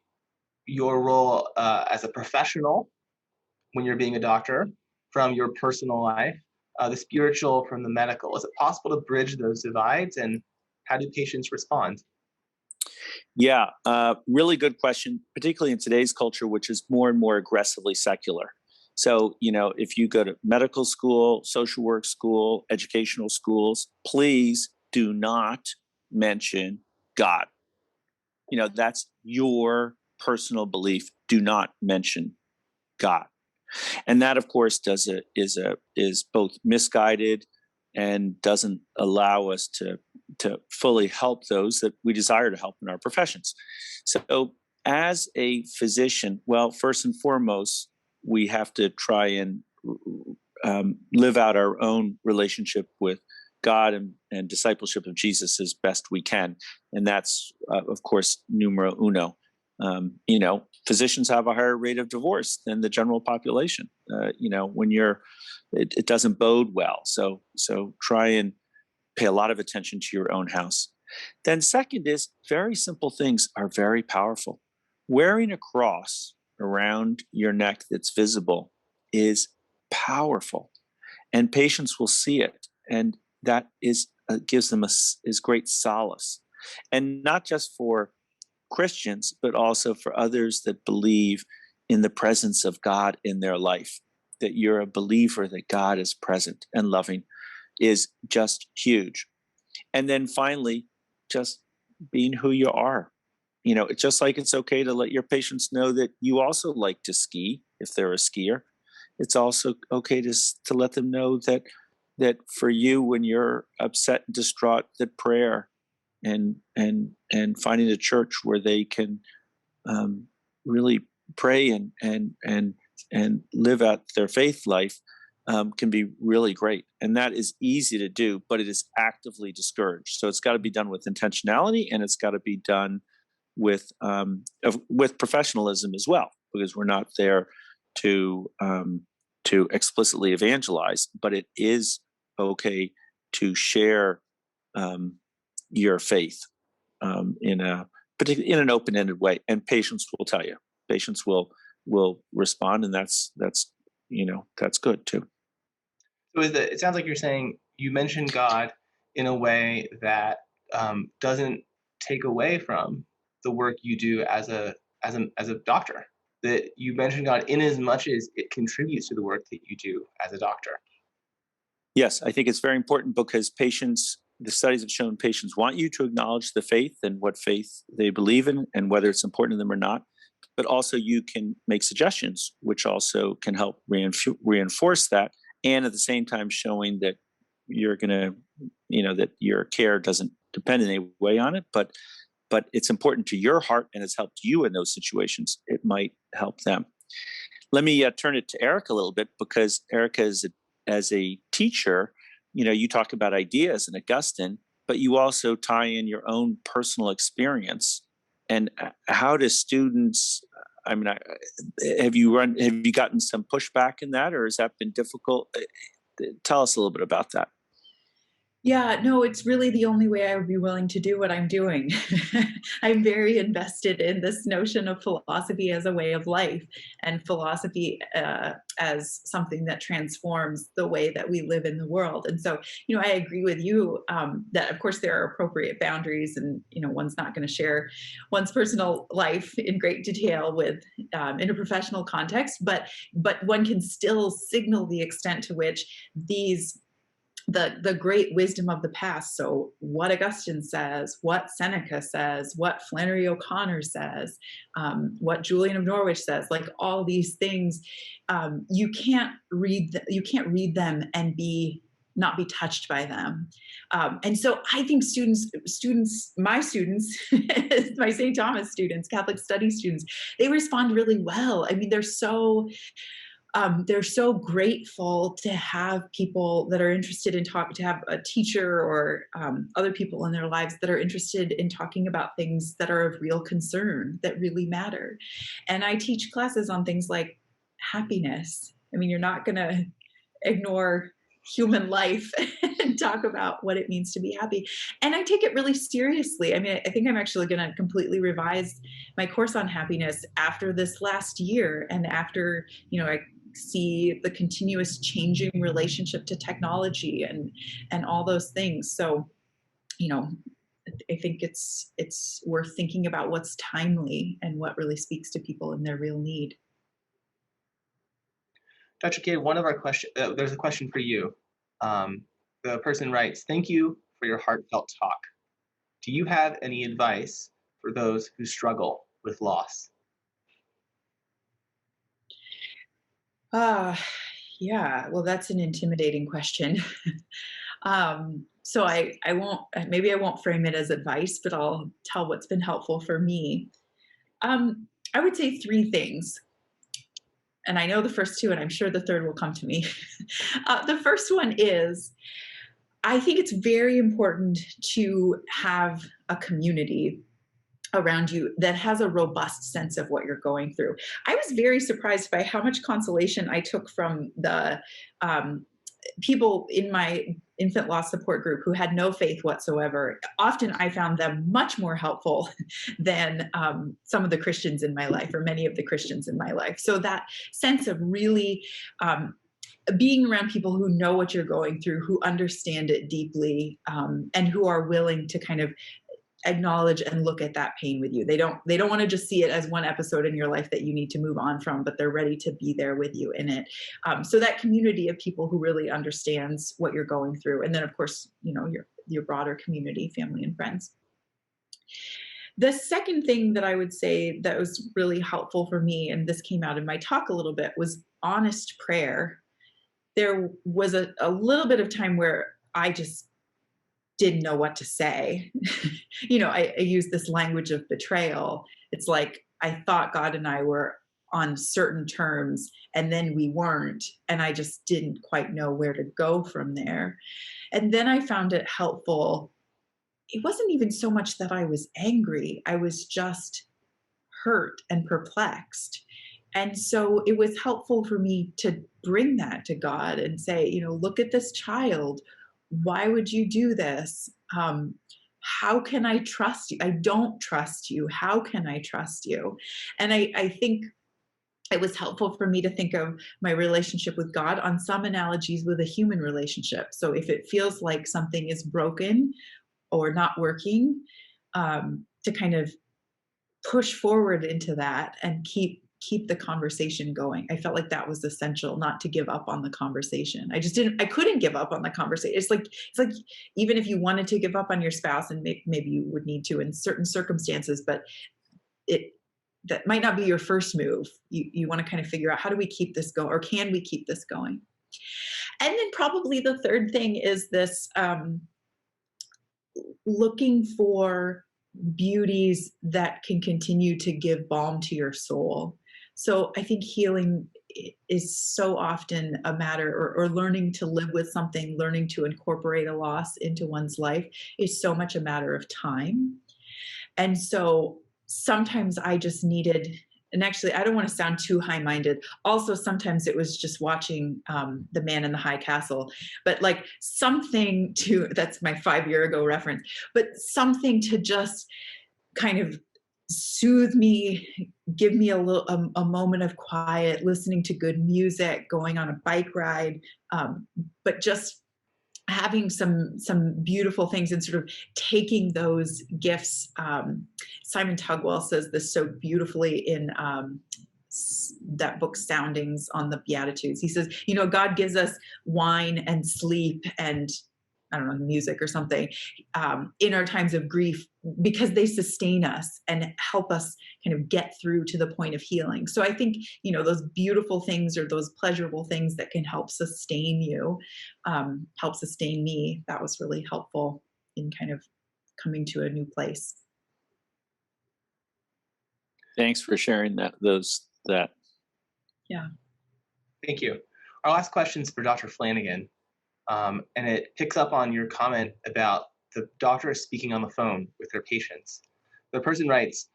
your role as a professional when you're being a doctor from your personal life, the spiritual from the medical? Is it possible to bridge those divides, and how do patients respond? Yeah, really good question, particularly in today's culture, which is more and more aggressively secular. So, if you go to medical school, social work school, educational schools, please do not mention God. That's your personal belief. Do not mention God. And that, of course, is both misguided and doesn't allow us to fully help those that we desire to help in our professions. So as a physician, well, first and foremost, we have to try and live out our own relationship with God and discipleship of Jesus as best we can. And that's, of course, numero uno. Physicians have a higher rate of divorce than the general population. When it doesn't bode well. So try and pay a lot of attention to your own house. Then second is, very simple things are very powerful. Wearing a cross around your neck that's visible is powerful, and patients will see it, and that gives them is great solace, and not just for Christians, but also for others that believe in the presence of God in their life. That you're a believer that God is present and loving is just huge. And then finally, just being who you are. It's just like it's okay to let your patients know that you also like to ski if they're a skier. It's also okay to let them know that for you, when you're upset and distraught, that prayer and finding a church where they can really pray and live out their faith life can be really great. And that is easy to do, but it is actively discouraged. So it's got to be done with intentionality, and it's got to be done with professionalism as well, because we're not there to explicitly evangelize, but it is okay to share your faith in an open-ended way, and patients will tell you. Patients will respond, and that's good too. So it sounds like you're saying you mentioned God in a way that doesn't take away from the work you do as a doctor. That you mention God in as much as it contributes to the work that you do as a doctor. Yes, I think it's very important, because the studies have shown patients want you to acknowledge the faith and what faith they believe in and whether it's important to them or not. but also you can make suggestions, which also can help reinforce that. And at the same time, showing that you're going to, that your care doesn't depend in any way on it, but it's important to your heart and it's helped you in those situations. It might help them. Let me turn it to Erika a little bit, because Erika as a teacher, you talk about ideas and Augustine, but you also tie in your own personal experience. And how do students, have you gotten some pushback in that, or has that been difficult? Tell us a little bit about that. Yeah, no, it's really the only way I would be willing to do what I'm doing. I'm very invested in this notion of philosophy as a way of life, and philosophy as something that transforms the way that we live in the world. And so, I agree with you that, of course, there are appropriate boundaries, and, one's not going to share one's personal life in great detail with in a professional context, but one can still signal the extent to which the great wisdom of the past. So what Augustine says, what Seneca says, what Flannery O'Connor says, what Julian of Norwich says, like all these things, you can't read them and not be touched by them. And so I think my students, my St. Thomas students, Catholic studies students, they respond really well. I mean, they're so grateful to have people that are interested in to have a teacher or other people in their lives that are interested in talking about things that are of real concern, that really matter. And I teach classes on things like happiness. I mean, you're not going to ignore human life and talk about what it means to be happy. And I take it really seriously. I mean, I think I'm actually going to completely revise my course on happiness after this last year, and after, I see the continuous changing relationship to technology and all those things. So, I think it's worth thinking about what's timely and what really speaks to people in their real need. Dr. K, one of our questions, there's a question for you. The person writes, "Thank you for your heartfelt talk. Do you have any advice for those who struggle with loss?" Yeah, well, that's an intimidating question. So I won't frame it as advice, but I'll tell what's been helpful for me. I would say 3 things. And I know the first 2, and I'm sure the third will come to me. The first one is, I think it's very important to have a community around you that has a robust sense of what you're going through. I was very surprised by how much consolation I took from the people in my infant loss support group who had no faith whatsoever. Often I found them much more helpful than some of the Christians in my life, or many of the Christians in my life. So that sense of really being around people who know what you're going through, who understand it deeply, and who are willing to kind of acknowledge and look at that pain with you. They don't want to just see it as one episode in your life that you need to move on from, but they're ready to be there with you in it. So that community of people who really understands what you're going through. And then, of course, your broader community, family and friends. The second thing that I would say that was really helpful for me, and this came out in my talk a little bit, was honest prayer. There was a little bit of time where I just didn't know what to say. I use this language of betrayal. It's like I thought God and I were on certain terms, and then we weren't, and I just didn't quite know where to go from there. And then I found it helpful. It wasn't even so much that I was angry. I was just hurt and perplexed. And so it was helpful for me to bring that to God and say, look at this child. Why would you do this? How can I trust you? I don't trust you. How can I trust you? And I think it was helpful for me to think of my relationship with God on some analogies with a human relationship. So if it feels like something is broken or not working, to kind of push forward into that and keep the conversation going. I felt like that was essential, not to give up on the conversation. I couldn't give up on the conversation. It's like even if you wanted to give up on your spouse, and maybe you would need to in certain circumstances, but that might not be your first move. You want to kind of figure out, how do we keep this going, or can we keep this going? And then probably the third thing is this, looking for beauties that can continue to give balm to your soul. So I think healing is so often a matter, or learning to live with something, learning to incorporate a loss into one's life is so much a matter of time. And so sometimes I just needed, and actually I don't want to sound too high-minded. Also, sometimes it was just watching The Man in the High Castle, but like something to, that's my 5-year ago reference, but something to just kind of soothe me, give me a moment of quiet, listening to good music, going on a bike ride, but just having some beautiful things and sort of taking those gifts. Simon Tugwell says this so beautifully in that book, Soundings on the Beatitudes. He says, God gives us wine and sleep and, I don't know, music or something, in our times of grief, because they sustain us and help us kind of get through to the point of healing. So I think, those beautiful things, or those pleasurable things that can help sustain you, help sustain me. That was really helpful in kind of coming to a new place. Thanks for sharing that. Yeah. Thank you. Our last question is for Dr. Flanigan. And it picks up on your comment about the doctor speaking on the phone with their patients. The person writes,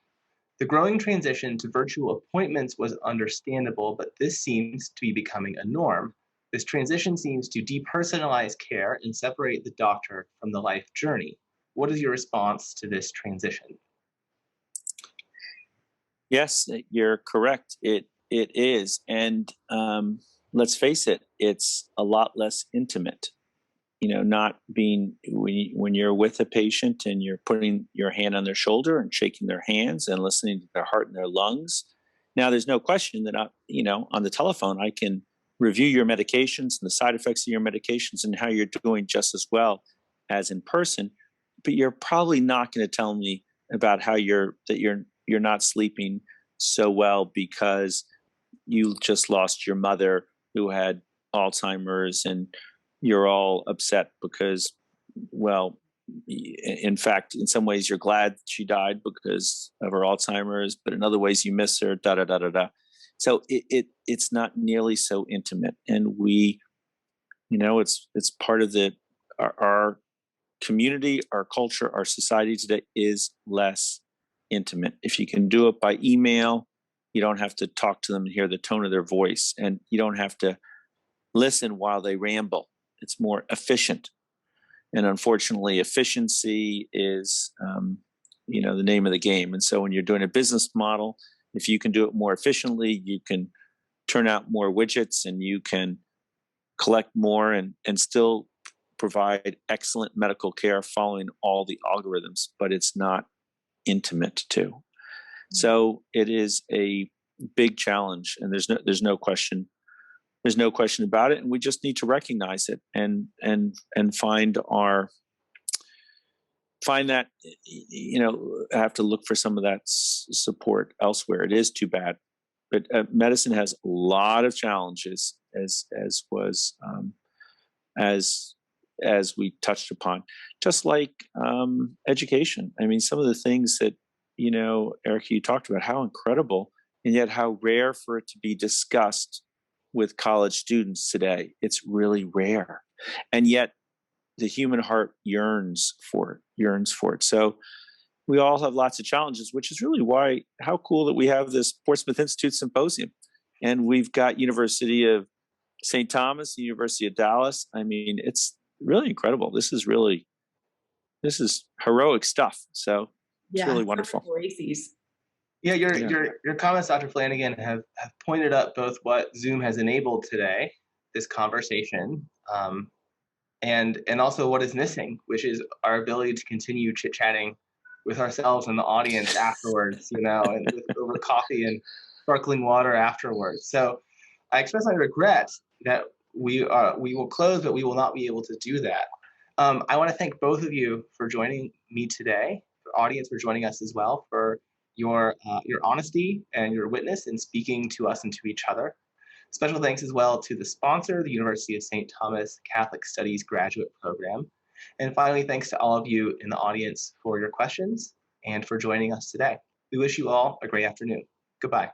"The growing transition to virtual appointments was understandable, but this seems to be becoming a norm. This transition seems to depersonalize care and separate the doctor from the life journey. What is your response to this transition?" Yes, you're correct. It is. And let's face it, it's a lot less intimate. Not being, when you're with a patient and you're putting your hand on their shoulder and shaking their hands and listening to their heart and their lungs. Now, there's no question that, on the telephone, I can review your medications and the side effects of your medications and how you're doing just as well as in person. But you're probably not going to tell me about how you're not sleeping so well because you just lost your mother who had Alzheimer's, and you're all upset because, well, in fact, in some ways you're glad she died because of her Alzheimer's, but in other ways you miss her, da da da da da. So it's not nearly so intimate, and it's part of our community, our culture, our society today is less intimate. If you can do it by email, you don't have to talk to them and hear the tone of their voice, and you don't have to listen while they ramble. It's more efficient. And unfortunately, efficiency is, the name of the game. And so when you're doing a business model, if you can do it more efficiently, you can turn out more widgets and you can collect more and still provide excellent medical care following all the algorithms, but it's not intimate too. So it is a big challenge, and there's no question. There's no question about it, and we just need to recognize it and find that, have to look for some of that support elsewhere. It is too bad, but medicine has a lot of challenges, as we touched upon, just like education. I mean, some of the things that Erika, you talked about, how incredible, and yet how rare for it to be discussed with college students today. It's really rare. And yet the human heart yearns for it. So we all have lots of challenges, which is really why, how cool that we have this Portsmouth Institute Symposium. And we've got University of St. Thomas, University of Dallas. I mean, it's really incredible. This is heroic stuff. So it's really wonderful. Yeah, your comments, Dr. Flanigan, have pointed up both what Zoom has enabled today, this conversation, and also what is missing, which is our ability to continue chit-chatting with ourselves and the audience afterwards, and over coffee and sparkling water afterwards. So I express my regret that we will close, but we will not be able to do that. I want to thank both of you for joining me today, the audience for joining us as well, for your honesty and your witness in speaking to us and to each other. Special thanks as well to the sponsor, the University of St. Thomas Catholic Studies Graduate Program. And finally, thanks to all of you in the audience for your questions and for joining us today. We wish you all a great afternoon. Goodbye.